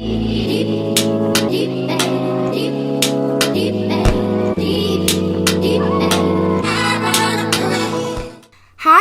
Hi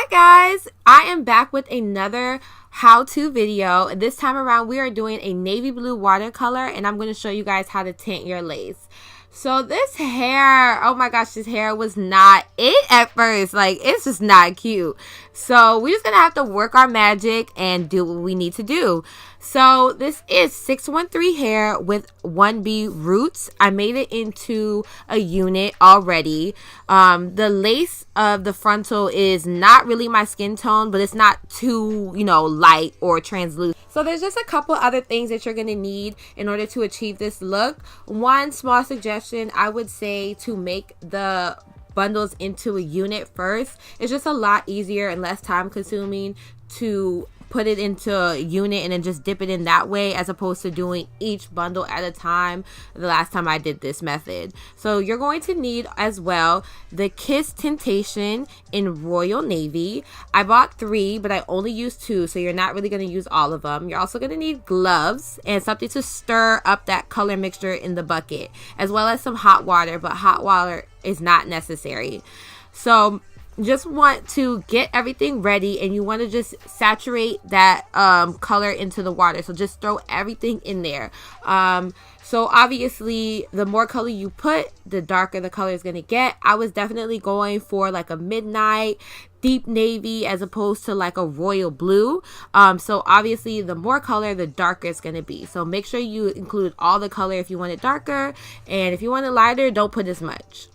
guys, I am back with another how-to video. This time around we are doing a navy blue watercolor and I'm going to show you guys how to tint your lace. So this hair, oh my gosh, this hair was not it at first. Like, it's just not cute. So we're just gonna have to work our magic and do what we need to do. So this is 613 hair with 1B roots. I made it into a unit already. The lace of the frontal is not really my skin tone, but it's not too, light or translucent. So there's just a couple other things that you're going to need in order to achieve this look. One small suggestion, I would say to make the bundles into a unit first. It's just a lot easier and less time consuming to put it into a unit and then just dip it in that way, as opposed to doing each bundle at a time the last time I did this method. So you're going to need as well the Kiss Tintation in Royal Navy. I bought 3, but I only used 2, so you're not really going to use all of them. You're also going to need gloves and something to stir up that color mixture in the bucket, as well as some hot water, but hot water is not necessary. So just want to get everything ready, and you want to just saturate that color into the water. So just throw everything in there. So obviously the more color you put, the darker the color is going to get. I was definitely going for like a midnight deep navy as opposed to like a royal blue. So obviously the more color, the darker it's going to be. So make sure you include all the color if you want it darker, and if you want it lighter, don't put as much.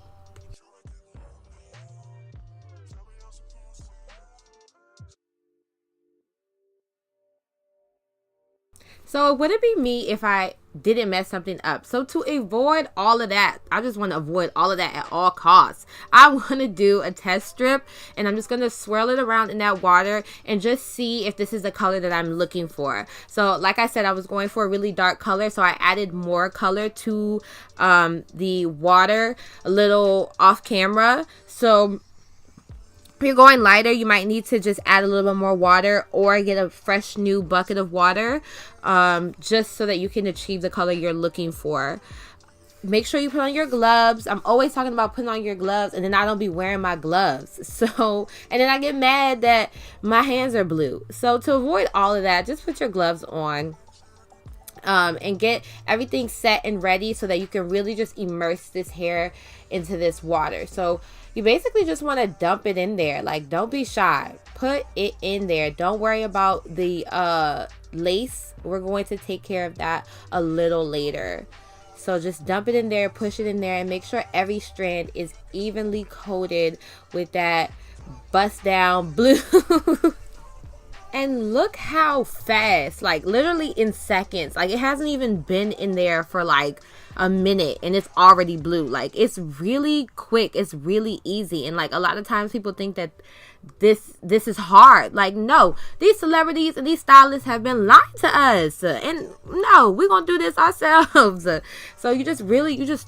So it wouldn't be me if I didn't mess something up. So to avoid all of that, I just want to avoid all of that at all costs. I want to do a test strip, and I'm just going to swirl it around in that water and just see if this is the color that I'm looking for. So like I said, I was going for a really dark color, so I added more color to the water a little off camera. So if you're going lighter, you might need to just add a little bit more water or get a fresh new bucket of water, just so that you can achieve the color you're looking for. Make sure you put on your gloves. I'm always talking about putting on your gloves, and then I don't be wearing my gloves. So, and then I get mad that my hands are blue. So to avoid all of that, just put your gloves on. And get everything set and ready so that you can really just immerse this hair into this water. So you basically just want to dump it in there. Like, don't be shy. Put it in there. Don't worry about the lace. We're going to take care of that a little later. So just dump it in there, push it in there, and make sure every strand is evenly coated with that bust down blue. And look how fast, like literally in seconds, like it hasn't even been in there for like a minute and it's already blue. Like, it's really quick, it's really easy. And like a lot of times people think that this is hard. Like, no, these celebrities and these stylists have been lying to us, and no, we're gonna do this ourselves. So you just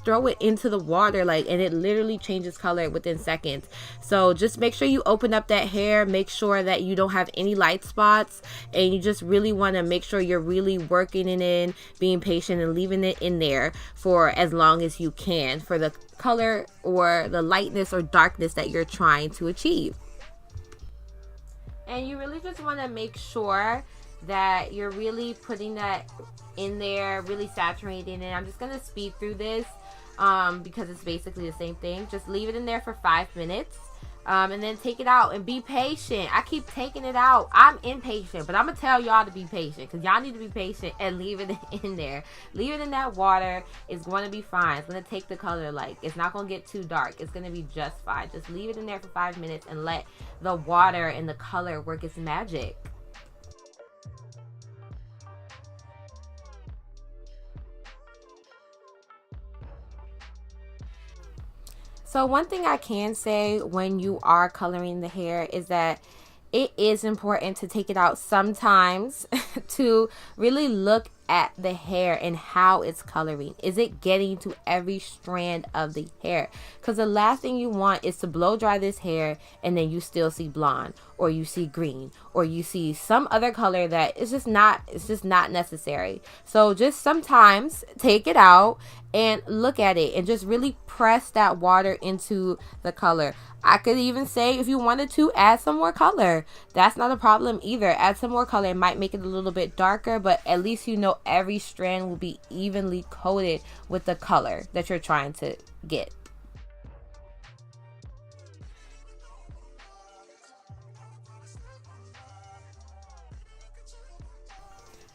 throw it into the water, like, and it literally changes color within seconds. So just make sure you open up that hair, make sure that you don't have any light spots, and you just really want to make sure you're really working it in, being patient, and leaving it in there for as long as you can for the color or the lightness or darkness that you're trying to achieve. And you really just want to make sure that you're really putting that in there, really saturating it. I'm just going to speed through this because it's basically the same thing. Just leave it in there for 5 minutes. And then take it out and be patient. I keep taking it out. I'm impatient, but I'm going to tell y'all to be patient, because y'all need to be patient and leave it in there. Leave it in that water. It's going to be fine. It's going to take the color. Like, it's not going to get too dark. It's going to be just fine. Just leave it in there for 5 minutes and let the water and the color work its magic. So one thing I can say when you are coloring the hair is that it is important to take it out sometimes to really look at the hair and how it's coloring. Is it getting to every strand of the hair? Because the last thing you want is to blow dry this hair and then you still see blonde, or you see green, or you see some other color that is just not, it's just not necessary. So just sometimes take it out and look at it and just really press that water into the color. I could even say, if you wanted to, add some more color. That's not a problem either. Add some more color. It might make it a little bit darker, but at least you know every strand will be evenly coated with the color that you're trying to get.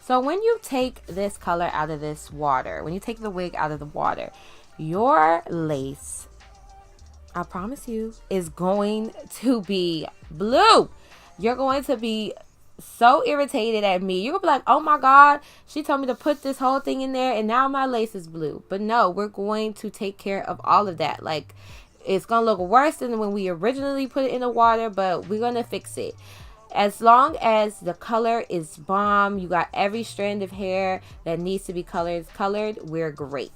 So when you take this color out of this water, when you take the wig out of the water, your lace, I promise you, is going to be blue. You're going to be so irritated at me. You're going to be like, oh my God, she told me to put this whole thing in there and now my lace is blue. But no, we're going to take care of all of that. Like, it's going to look worse than when we originally put it in the water, but we're going to fix it. As long as the color is bomb, you got every strand of hair that needs to be colored, we're great.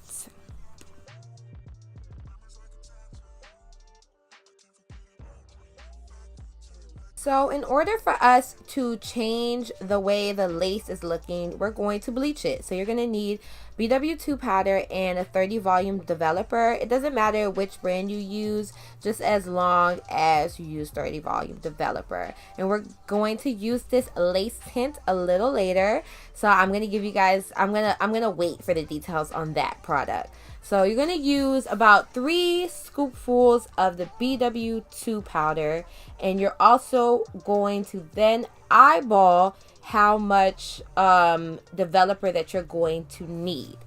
So in order for us to change the way the lace is looking, we're going to bleach it. So you're going to need BW2 powder and a 30 volume developer. It doesn't matter which brand you use, just as long as you use 30 volume developer. And we're going to use this lace tint a little later. So I'm going to give you guys, I'm going to wait for the details on that product. So you're going to use about 3 scoopfuls of the BW2 powder, and you're also going to then eyeball how much developer that you're going to need.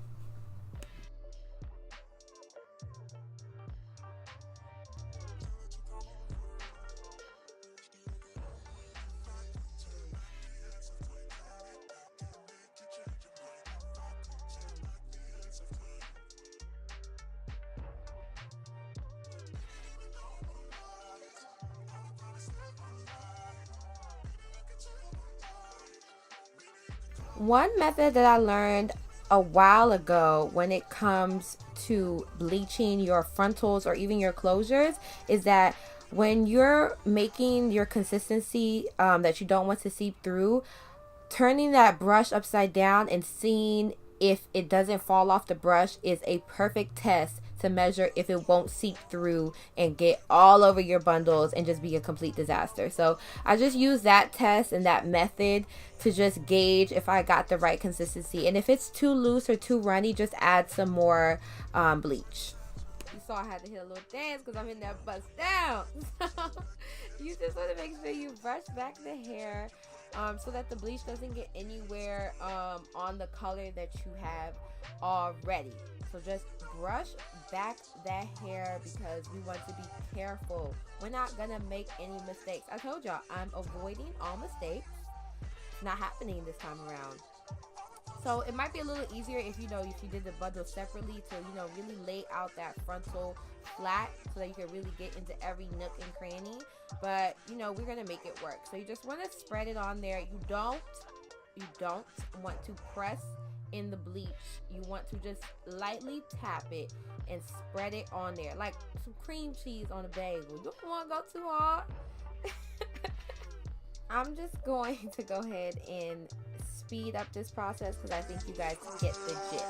One method that I learned a while ago when it comes to bleaching your frontals or even your closures is that when you're making your consistency that you don't want to seep through, turning that brush upside down and seeing if it doesn't fall off the brush is a perfect test to measure if it won't seep through and get all over your bundles and just be a complete disaster. So I just use that test and that method to just gauge if I got the right consistency. And if it's too loose or too runny, just add some more bleach. You saw I had to hit a little dance because I'm in that bust down. You just want to make sure you brush back the hair so that the bleach doesn't get anywhere on the color that you have already. So just brush back that hair because we want to be careful. We're not gonna make any mistakes. I told y'all I'm avoiding all mistakes. It's not happening this time around. So it might be a little easier if you did the bundle separately to really lay out that frontal flat so that you can really get into every nook and cranny. But we're gonna make it work. So you just want to spread it on there. You don't want to press in the bleach. You want to just lightly tap it and spread it on there like some cream cheese on a bagel. You don't want to go too hard. I'm just going to go ahead and speed up this process because I think you guys get the gist.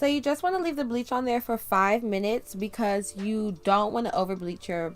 So you just want to leave the bleach on there for 5 minutes because you don't want to over bleach your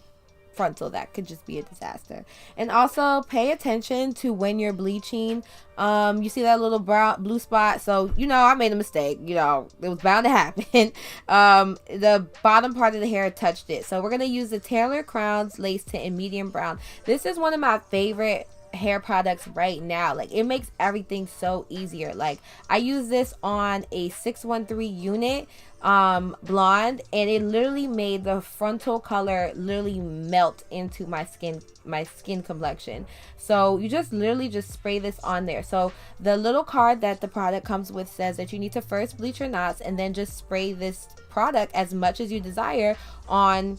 frontal. That could just be a disaster. And also pay attention to when you're bleaching. You see that little blue spot? So you know I made a mistake. You know it was bound to happen. The bottom part of the hair touched it. So we're gonna use the Taylor Crowns Lace Tint in medium brown. This is one of my favorite hair products right now. Like, it makes everything so easier. Like, I use this on a 613 unit blonde, and it literally made the frontal color literally melt into my skin complexion. So you just literally just spray this on there. So the little card that the product comes with says that you need to first bleach your knots and then just spray this product as much as you desire on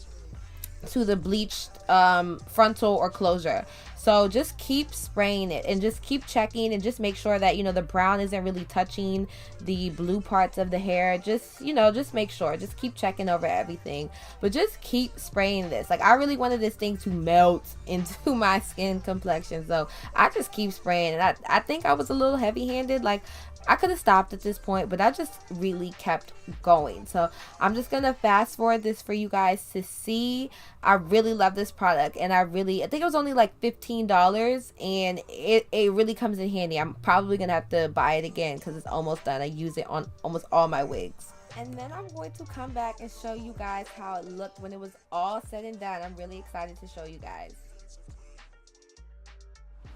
to the bleached frontal or closure. So just keep spraying it and just keep checking and just make sure that, you know, the brown isn't really touching the blue parts of the hair. Just, you know, just make sure, just keep checking over everything, but just keep spraying this. Like, I really wanted this thing to melt into my skin complexion, so I just keep spraying. And I think I was a little heavy-handed. Like, I could have stopped at this point, but I just really kept going. So I'm just gonna fast forward this for you guys to see. I really love this product, and I think it was only like $15, and it really comes in handy. I'm probably gonna have to buy it again because it's almost done. I use it on almost all my wigs. And then I'm going to come back and show you guys how it looked when it was all said and done. I'm really excited to show you guys.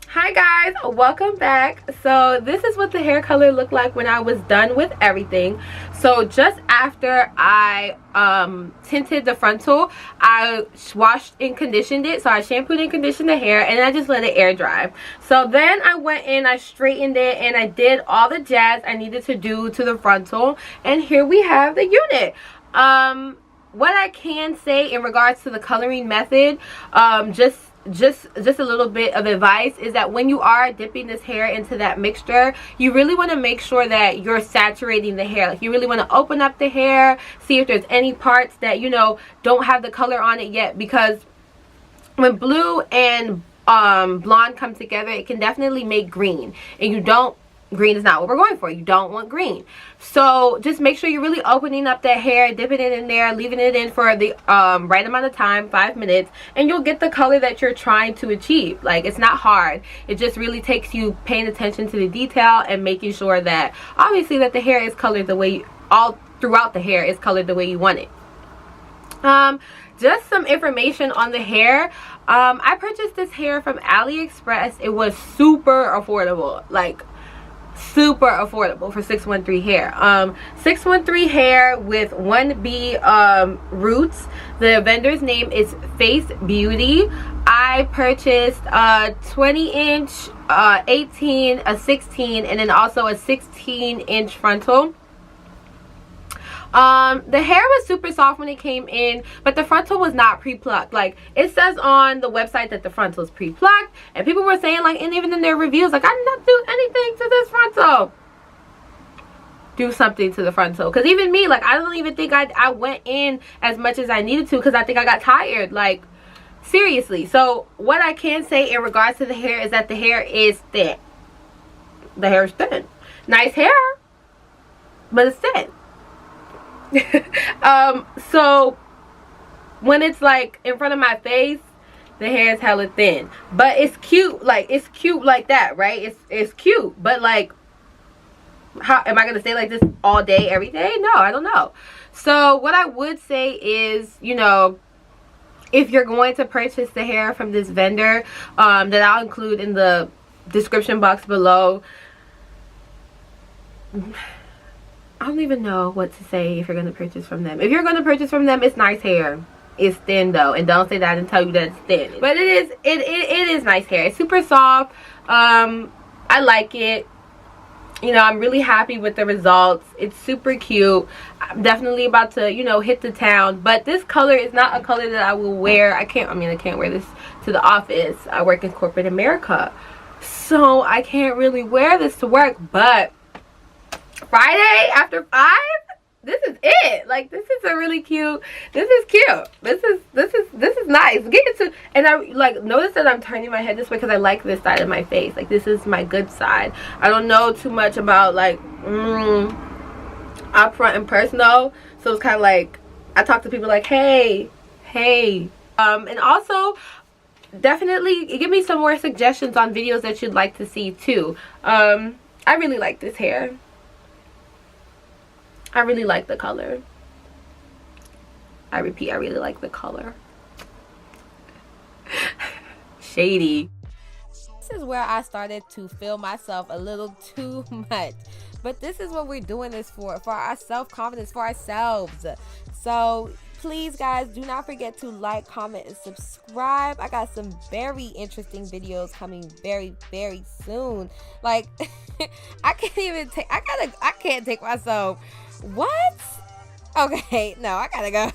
Hi guys, welcome back. So this is what the hair color looked like when I was done with everything. So just after I tinted the frontal, I washed and conditioned it. So I shampooed and conditioned the hair, and I just let it air dry. So then I went in, I straightened it, and I did all the jazz I needed to do to the frontal, and here we have the unit. What I can say in regards to the coloring method, just a little bit of advice is that when you are dipping this hair into that mixture, you really want to make sure that you're saturating the hair. Like, you really want to open up the hair, see if there's any parts that, you know, don't have the color on it yet, because when blue and blonde come together, it can definitely make green, and green is not what we're going for. You don't want green. So just make sure you're really opening up that hair, dipping it in there, leaving it in for the right amount of time, 5 minutes, and you'll get the color that you're trying to achieve. Like, it's not hard. It just really takes you paying attention to the detail and making sure that obviously that the hair is colored the way all throughout the hair is colored the way you want it. Just some information on the hair. I purchased this hair from Aliexpress. It was super affordable. Like, super affordable for 613 hair. 613 hair with 1B roots. The vendor's name is FaceBeauty. I purchased a 20-inch, 18, a 16, and then also a 16-inch frontal. The hair was super soft when it came in, but the frontal was not pre-plucked. Like, it says on the website that the frontal is pre-plucked, and people were saying, like, and even in their reviews, like, I did not do anything to this frontal. Do something to the frontal. Because even me, like, I don't even think I went in as much as I needed to, because I think I got tired. Like, seriously. So what I can say in regards to the hair is that the hair is thin. The hair is thin. Nice hair, but it's thin. So when it's like in front of my face, the hair is hella thin, but it's cute. Like, it's cute like that, right? It's cute, but like, how am I gonna stay like this all day every day? No, I don't know. So what I would say is, you know, if you're going to purchase the hair from this vendor, that I'll include in the description box below, I don't even know what to say if you're going to purchase from them. If you're going to purchase from them, it's nice hair. It's thin though, and don't say that I didn't tell you that it's thin. But it is nice hair. It's super soft. I like it. You know, I'm really happy with the results. It's super cute. I'm definitely about to, you know, hit the town. But this color is not a color that I will wear. I can't wear this to the office. I work in corporate America, so I can't really wear this to work. But Friday after 5, this is it. Like, this is a really cute. This is cute. This is nice. Get into, and I like notice that I'm turning my head this way because I like this side of my face. Like, this is my good side. I don't know too much about like up front and personal. So it's kind of like I talk to people like, hey. And also definitely give me some more suggestions on videos that you'd like to see too. I really like this hair. I really like the color. I repeat, I really like the color. Shady. This is where I started to feel myself a little too much. But this is what we're doing this for our self-confidence, for ourselves. So please, guys, do not forget to like, comment, and subscribe. I got some very interesting videos coming very, very soon. Like, I can't take myself. What? Okay, no, I gotta go.